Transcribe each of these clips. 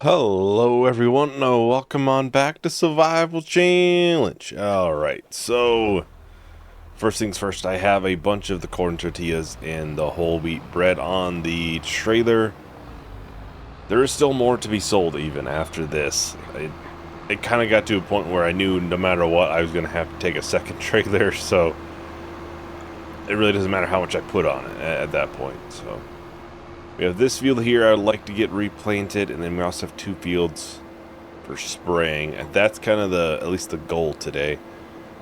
Hello everyone, welcome on back to Survival Challenge. Alright, so first things first, I have a bunch of the corn tortillas and the whole wheat bread on the trailer. There is still more to be sold even after this. It kind of got to a point where I knew no matter what I was going to have to take a second trailer, so it really doesn't matter how much I put on it at that point. So we have this field here I'd like to get replanted, and then we also have two fields for spraying, and that's kind of at least the goal today.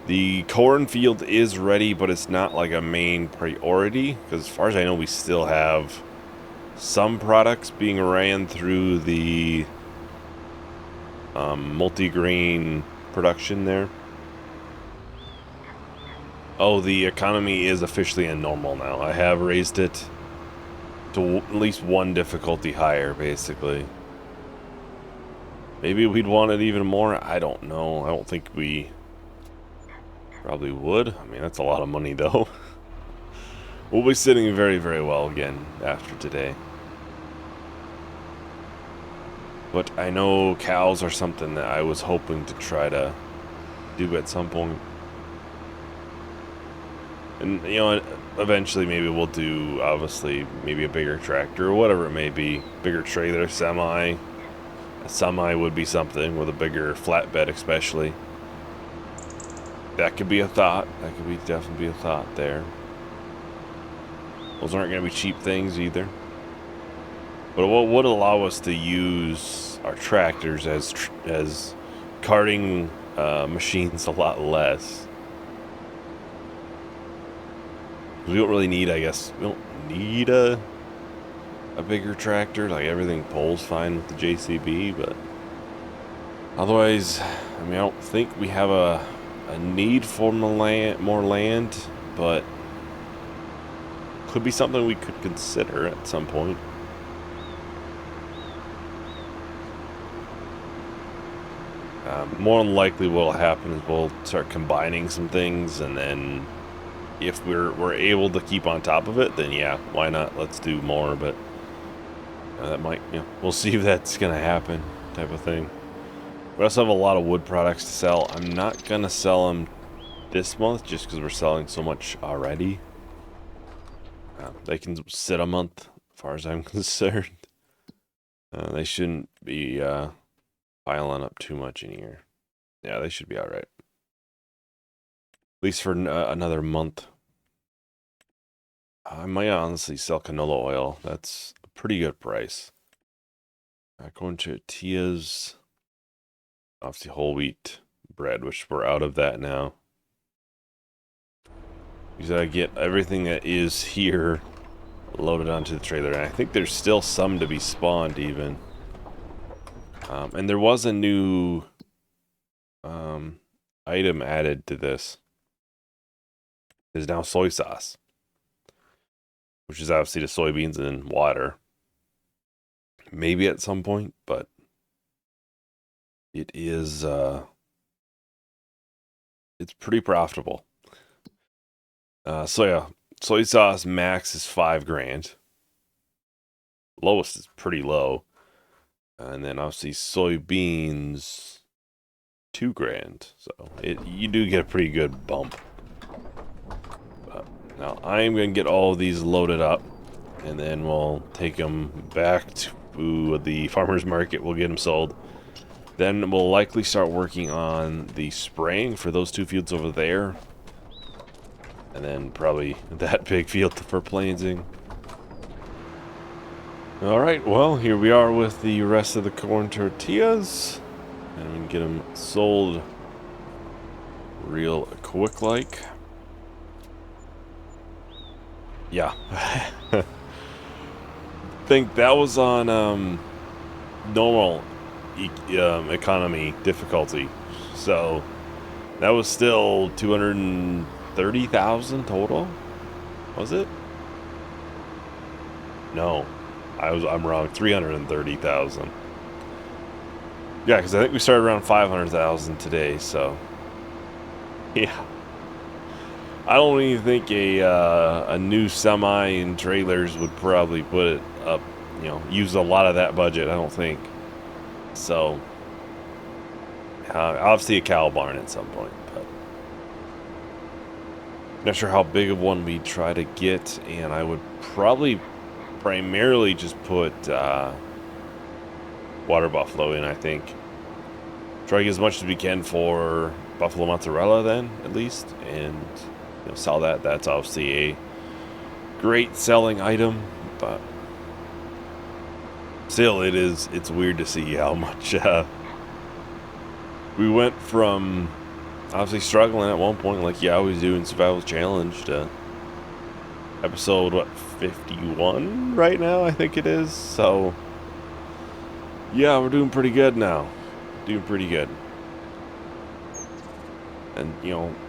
The cornfield is ready, but it's not like a main priority, because as far as I know, we still have some products being ran through the multi-grain production there. Oh, the economy is officially in normal now. I have raised it to at least one difficulty higher, basically. Maybe we'd want it even more. I don't know. I don't think we probably would. I mean, that's a lot of money, though. We'll be sitting very, very well again after today. But I know cows are something that I was hoping to try to do at some point. And, you know, eventually maybe we'll do, obviously, maybe a bigger tractor or whatever it may be. Bigger trailer, semi. A semi would be something with a bigger flatbed especially. That could be a thought. That could be definitely be a thought there. Those aren't going to be cheap things either. But what would allow us to use our tractors as carting machines a lot less. We don't really need, I guess, we don't need a bigger tractor. Like, everything pulls fine with the JCB, but otherwise, I mean, I don't think we have a need for more land, but could be something we could consider at some point. More than likely what'll happen is we'll start combining some things, and then if we're able to keep on top of it, then yeah, why not? Let's do more, but that might, you know, we'll see if that's gonna happen, type of thing. We also have a lot of wood products to sell. I'm not gonna sell them this month just because we're selling so much already. They can sit a month, as far as I'm concerned. They shouldn't be piling up too much in here. Yeah, they should be all right. At least for another month. I might honestly sell canola oil. That's a pretty good price. Corn tortillas. Obviously whole wheat bread, which we're out of that now. Because I get everything that is here loaded onto the trailer. And I think there's still some to be spawned even. And there was a new item added to this. There's now soy sauce, which is obviously the soybeans and water. Maybe at some point, but it is it's pretty profitable. So yeah, soy sauce max is $5,000. Lowest is pretty low. And then obviously soybeans, $2,000. So you do get a pretty good bump. But now I'm gonna get all of these loaded up, and then we'll take them back to the farmer's market. We'll get them sold. Then we'll likely start working on the spraying for those two fields over there. And then probably that big field for planting. Alright, well, here we are with the rest of the corn tortillas. And we can get them sold real quick like. Yeah. Think that was on normal economy difficulty. So that was still 230,000 total. Was it? No. I'm wrong. 330,000. Yeah, because I think we started around 500,000 today, so yeah. I don't even think a new semi and trailers would probably put it up, you know, use a lot of that budget, I don't think. So, obviously a cow barn at some point, but not sure how big of one we try to get, and I would probably primarily just put water buffalo in, I think. Try to get as much as we can for buffalo mozzarella then, at least, and sell that. That's obviously a great selling item, but still it's weird to see how much we went from obviously struggling at one point, like you always do in Survival Challenge, to episode, what, 51 right now, I think it is. So, yeah, we're doing pretty good now. Doing pretty good. And,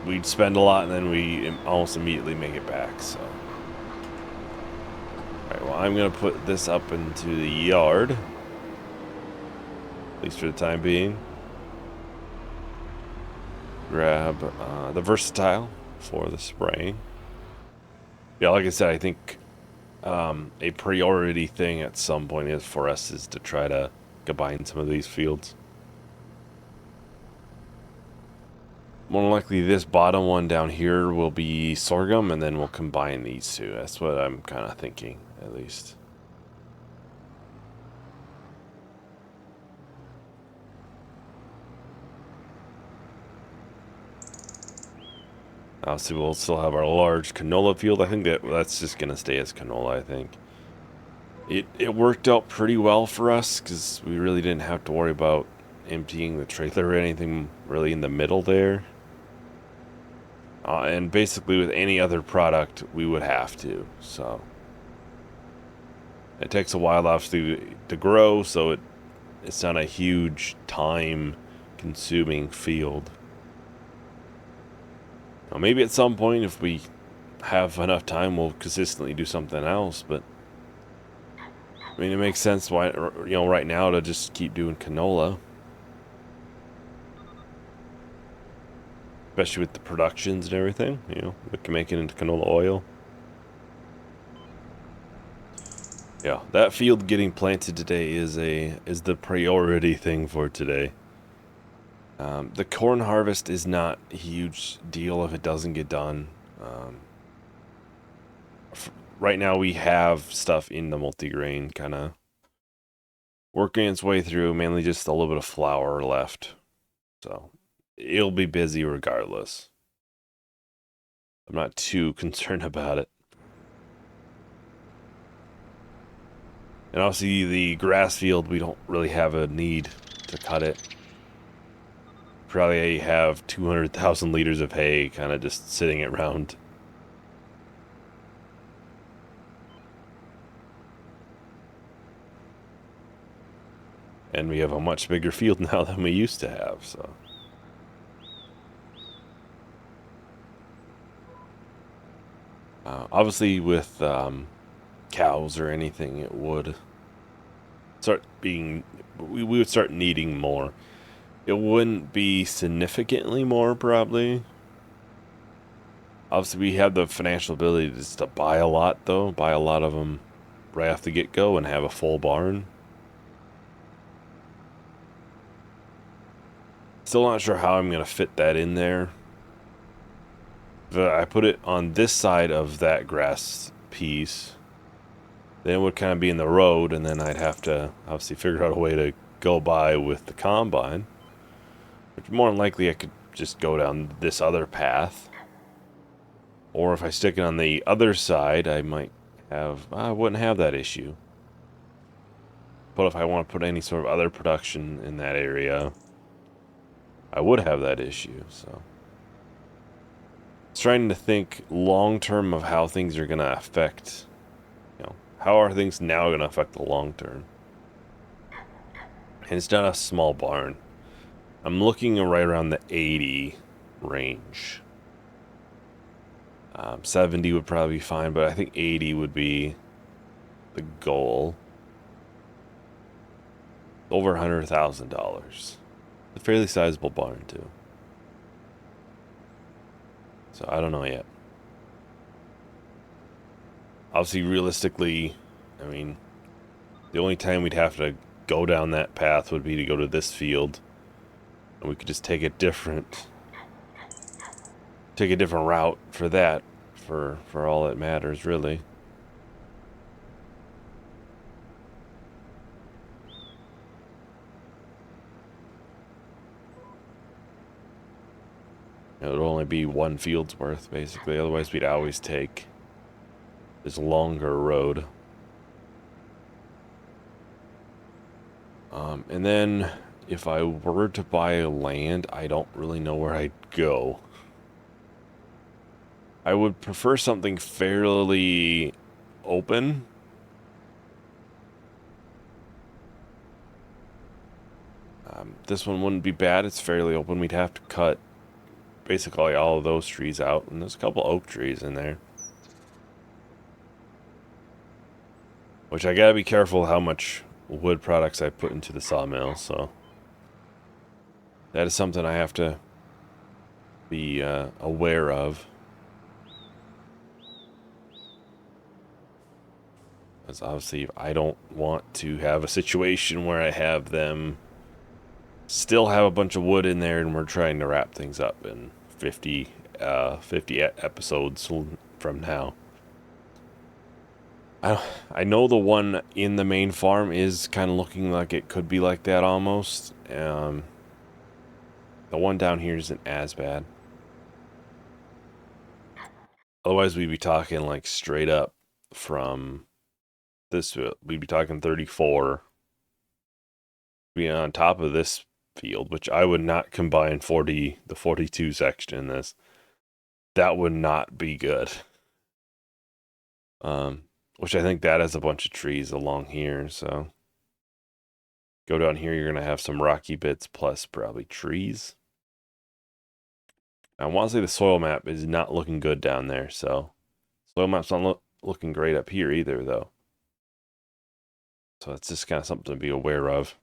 we'd spend a lot and then we almost immediately make it back, so. Alright, well, I'm going to put this up into the yard. At least for the time being. Grab the versatile for the spraying. Yeah, like I said, I think a priority thing at some point is for us is to try to combine some of these fields. More than likely this bottom one down here will be sorghum, and then we'll combine these two. That's what I'm kind of thinking, at least. Obviously, we'll still have our large canola field. I think that's just going to stay as canola, I think. It worked out pretty well for us because we really didn't have to worry about emptying the trailer or anything really in the middle there. And basically with any other product, we would have to. So it takes a while, obviously, to grow, so it's not a huge time-consuming field. Now, maybe at some point, if we have enough time, we'll consistently do something else, but I mean, it makes sense why, right now to just keep doing canola. Especially with the productions and everything, we can make it into canola oil. Yeah, that field getting planted today is the priority thing for today. The corn harvest is not a huge deal if it doesn't get done. Right now we have stuff in the multigrain kind of working its way through, mainly just a little bit of flour left. So it'll be busy regardless. I'm not too concerned about it. And obviously the grass field, we don't really have a need to cut it. Probably have 200,000 liters of hay kind of just sitting around. And we have a much bigger field now than we used to have, so. Obviously with cows or anything, it would start being, we would start needing more. It wouldn't be significantly more, probably. Obviously, we have the financial ability just to buy a lot, though. Buy a lot of them right off the get-go and have a full barn. Still not sure how I'm going to fit that in there. But I put it on this side of that grass piece. Then it would kind of be in the road, and then I'd have to obviously figure out a way to go by with the combine. Which more than likely I could just go down this other path. Or if I stick it on the other side, I wouldn't have that issue. But if I want to put any sort of other production in that area, I would have that issue, so. It's trying to think long-term of how things are going to affect, how are things now going to affect the long-term. And it's not a small barn. I'm looking right around the 80 range. 70 would probably be fine, but I think 80 would be the goal. Over $100,000. A fairly sizable barn, too. So I don't know yet. Obviously, realistically, I mean, the only time we'd have to go down that path would be to go to this field. And we could just take a different route for that, for all that matters, really. It would only be one field's worth, basically. Otherwise, we'd always take this longer road. And then, if I were to buy land, I don't really know where I'd go. I would prefer something fairly open. This one wouldn't be bad. It's fairly open. We'd have to cut basically all of those trees out, and there's a couple oak trees in there. Which I gotta be careful how much wood products I put into the sawmill, so that is something I have to be aware of. Because obviously I don't want to have a situation where I have them still have a bunch of wood in there and we're trying to wrap things up in 50 episodes from now. I know the one in the main farm is kind of looking like it could be like that almost. The one down here isn't as bad. Otherwise, we'd be talking like straight up from this. We'd be talking 34. Be on top of this field, which I would not combine the 42 section in this. That would not be good. Which I think that has a bunch of trees along here, so go down here, you're going to have some rocky bits plus probably trees. I want to say the soil map is not looking good down there, so soil map's not looking great up here either, though. So it's just kind of something to be aware of.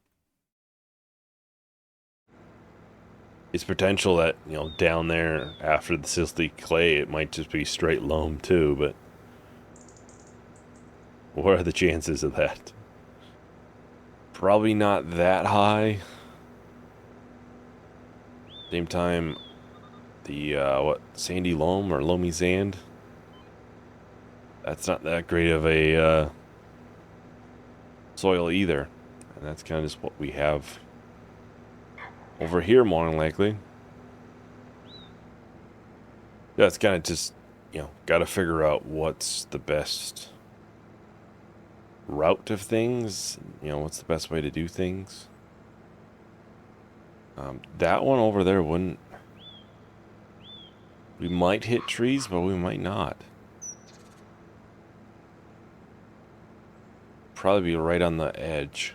It's potential that, you know, down there after the silty clay, it might just be straight loam too, but what are the chances of that? Probably not that high. Same time, the, sandy loam or loamy sand? That's not that great of a, soil either. And that's kind of just what we have over here, more than likely. Yeah, it's kind of just, you know, got to figure out what's the best route of things. You know, what's the best way to do things. That one over there wouldn't... We might hit trees, but we might not. Probably be right on the edge.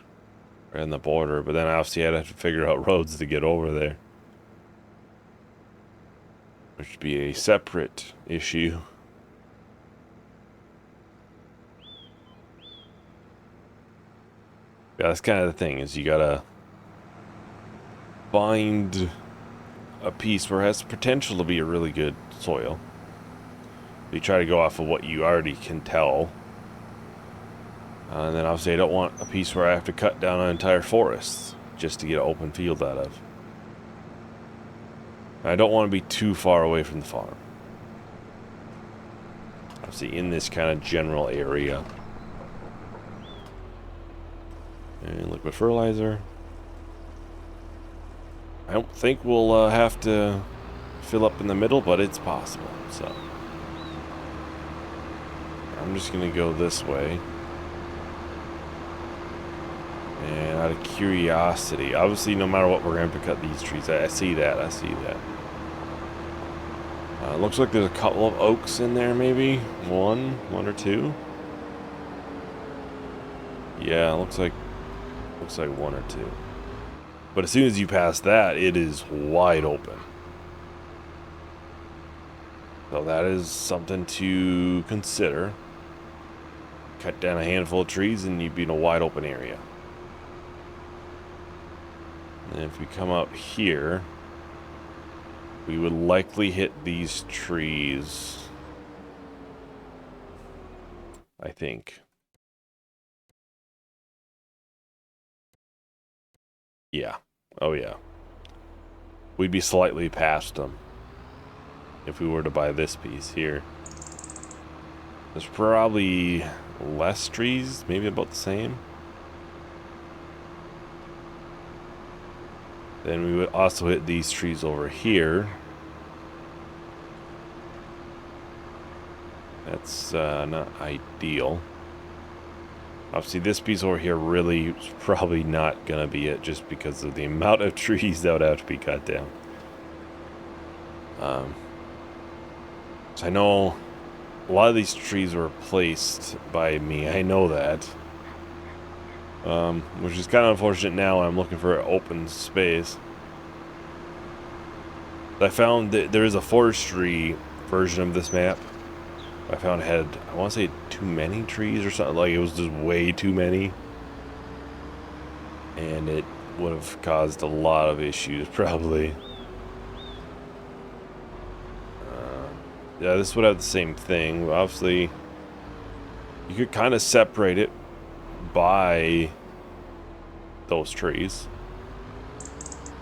Right on the border, but then obviously I'd have to figure out roads to get over there. Which would be a separate issue. Yeah, that's kind of the thing, is you gotta find a piece where it has potential to be a really good soil. You try to go off of what you already can tell. And then obviously I don't want a piece where I have to cut down an entire forest just to get an open field out of. I don't want to be too far away from the farm. Obviously in this kind of general area. And liquid fertilizer. I don't think we'll have to fill up in the middle, but it's possible. So I'm just going to go this way. And out of curiosity, obviously no matter what, we're going to have to cut these trees. I see that, I see that. Looks like there's a couple of oaks in there, maybe. One or two. Yeah, looks like one or two. But as soon as you pass that, it is wide open. So that is something to consider. Cut down a handful of trees and you'd be in a wide open area. And if we come up here, we would likely hit these trees, I think. Yeah. Oh, yeah. We'd be slightly past them if we were to buy this piece here. There's probably less trees, maybe about the same. Then we would also hit these trees over here. That's not ideal. Obviously, this piece over here really is probably not going to be it just because of the amount of trees that would have to be cut down. So I know a lot of these trees were placed by me. I know that. Which is kind of unfortunate now. I'm looking for open space. I found that there is a forestry version of this map. I found it had, I want to say, too many trees or something. Like, it was just way too many. And it would have caused a lot of issues, probably. Yeah, this would have the same thing. Obviously, you could kind of separate it by those trees.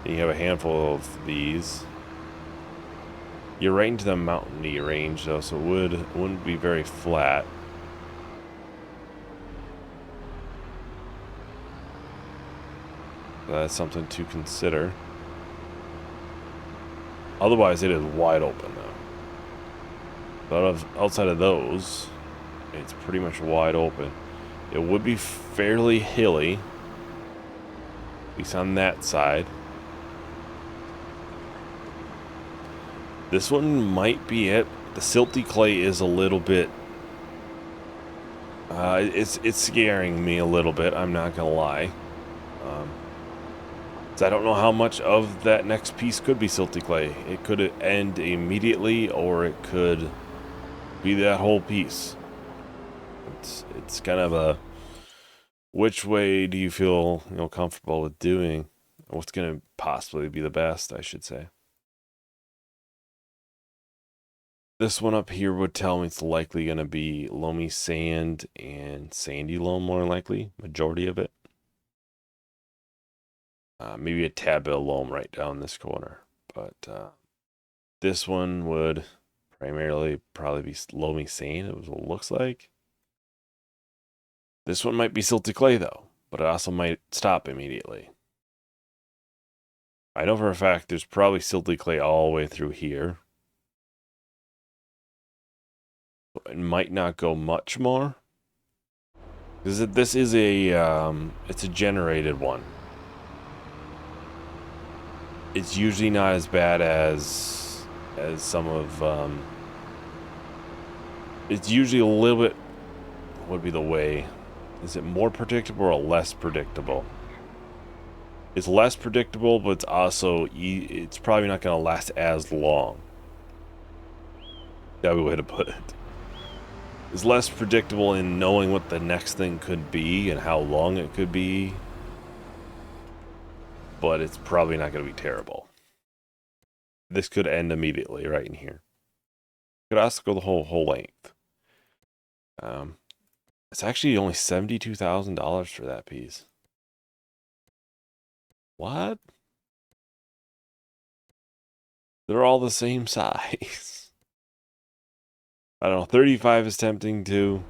And you have a handful of these. You're right into the mountainy range, though, so it wouldn't be very flat. That's something to consider. Otherwise, it is wide open, though. But outside of those, it's pretty much wide open. It would be fairly hilly, at least on that side. This one might be it. The silty clay is a little bit... it's scaring me a little bit, I'm not gonna lie. So I don't know how much of that next piece could be silty clay. It could end immediately, or it could be that whole piece. It's kind of a... Which way do you feel, comfortable with doing? What's gonna possibly be the best, I should say. This one up here would tell me it's likely going to be loamy sand and sandy loam, more likely, majority of it. Maybe a tad bit of loam right down this corner. But this one would primarily probably be loamy sand, it looks like. This one might be silty clay, though, but it also might stop immediately. I know for a fact there's probably silty clay all the way through here. It might not go much more. Because this is it's a generated one. It's usually not as bad as some of, it's usually a little bit, what would be the way? Is it more predictable or less predictable? It's less predictable, but it's also, it's probably not going to last as long. That would be the way to put it. It's less predictable in knowing what the next thing could be and how long it could be. But it's probably not going to be terrible. This could end immediately right in here. Could also go the whole length. It's actually only $72,000 for that piece. What? They're all the same size. I don't know. 35 is tempting too.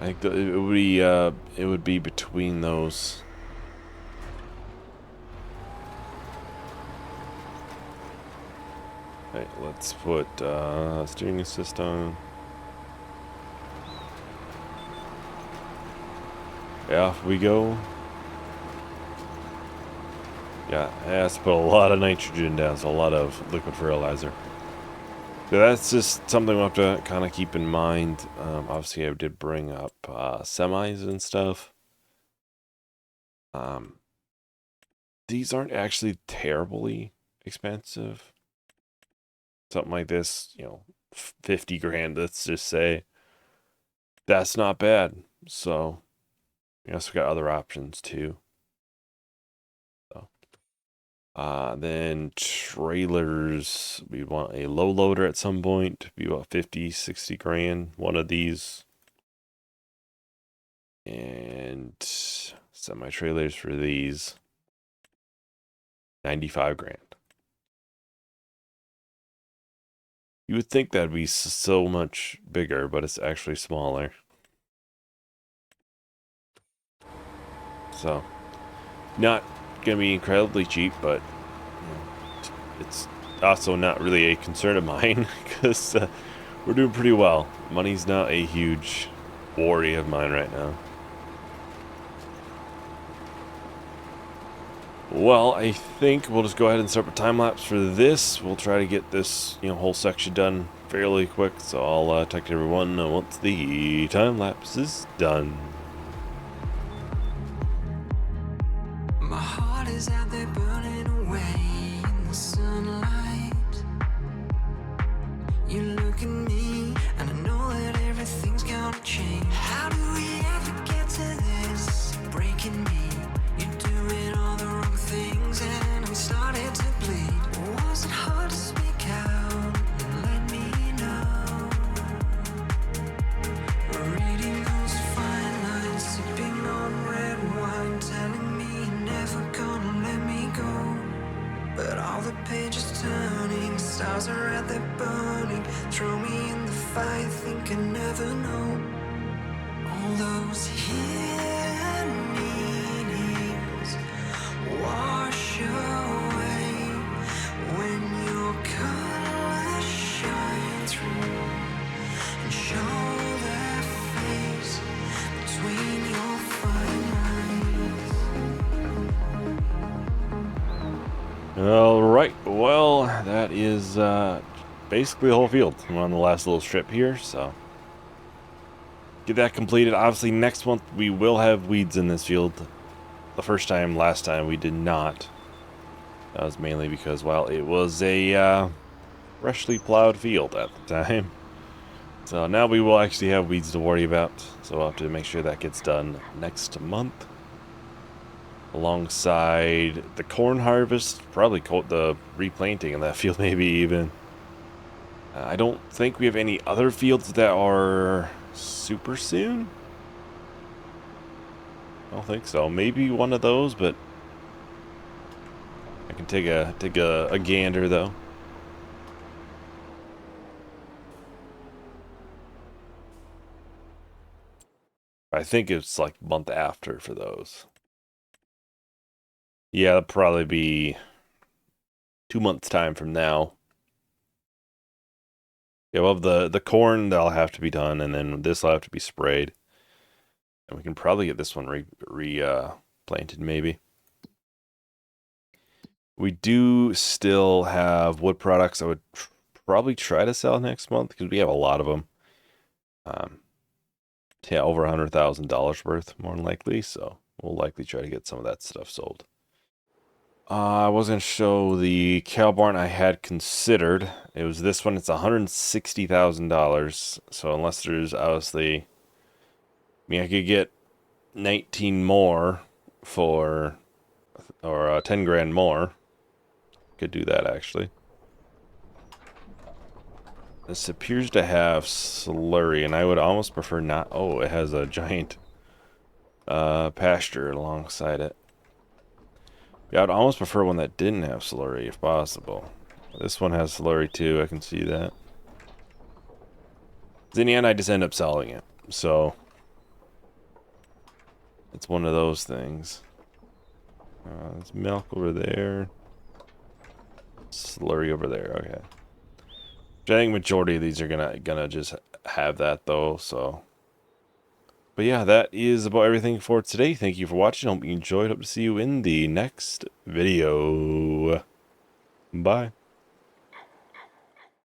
I think it would be between those. Okay, let's put steering system. Yeah, off we go. Yeah, it has to put a lot of nitrogen down, so a lot of liquid fertilizer. So that's just something we'll have to kind of keep in mind. Obviously, I did bring up semis and stuff. These aren't actually terribly expensive. Something like this, 50 grand, let's just say. That's not bad. So, we also got other options too. Then trailers, we want a low loader at some point, be about 50, 60 grand, one of these. And semi-trailers for these. 95 grand. You would think that'd be so much bigger, but it's actually smaller. So, not gonna be incredibly cheap, but it's also not really a concern of mine because we're doing pretty well. Money's not a huge worry of mine right now. Well, I think we'll just go ahead and start with time lapse for this. We'll try to get this, whole section done fairly quick. So I'll talk to everyone once the time lapse is done. My heart is out there burning away in the sunlight. You look at me and I know that everything's gonna change. How do we ever get to this? Breaking me. You're doing all the wrong things and I'm starting to bleed. Was it hard to speak out and let me know? Reading those fine lines, sipping on red wine, telling me you're never gonna let me go. But all the pages turning, stars are out there burning. Throw me in the fire, think I never know. All those hidden meanings wash away when your colors shine through and show their face between your fine lines. Alright, well, that is basically the whole field. I'm on the last little strip here, so get that completed. Obviously, next month we will have weeds in this field. Last time we did not. That was mainly because, well, it was a freshly plowed field at the time. So now we will actually have weeds to worry about. So we'll have to make sure that gets done next month. Alongside the corn harvest, probably the replanting in that field, maybe even. I don't think we have any other fields that are super soon. I don't think so. Maybe one of those, but I can take a gander though. I think it's like month after for those. Yeah, it'll probably be 2 months time from now. Yeah, well, the corn that'll have to be done, and then this will have to be sprayed. And we can probably get this one planted maybe. We do still have wood products I would probably try to sell next month because we have a lot of them. Yeah, over $100,000 worth, more than likely. So we'll likely try to get some of that stuff sold. I was going to show the cow barn I had considered. It was this one. It's $160,000. So unless there's obviously, I mean, I could get 19 more for, or 10 grand more. Could do that actually. This appears to have slurry, and I would almost prefer not. Oh, it has a giant pasture alongside it. Yeah, I'd almost prefer one that didn't have slurry if possible. This one has slurry too, I can see that. In the end, I just end up selling it. So, it's one of those things. There's milk over there. Slurry over there, okay. I think majority of these are gonna just have that though, so. But yeah, that is about everything for today. Thank you for watching. Hope you enjoyed. Hope to see you in the next video. Bye.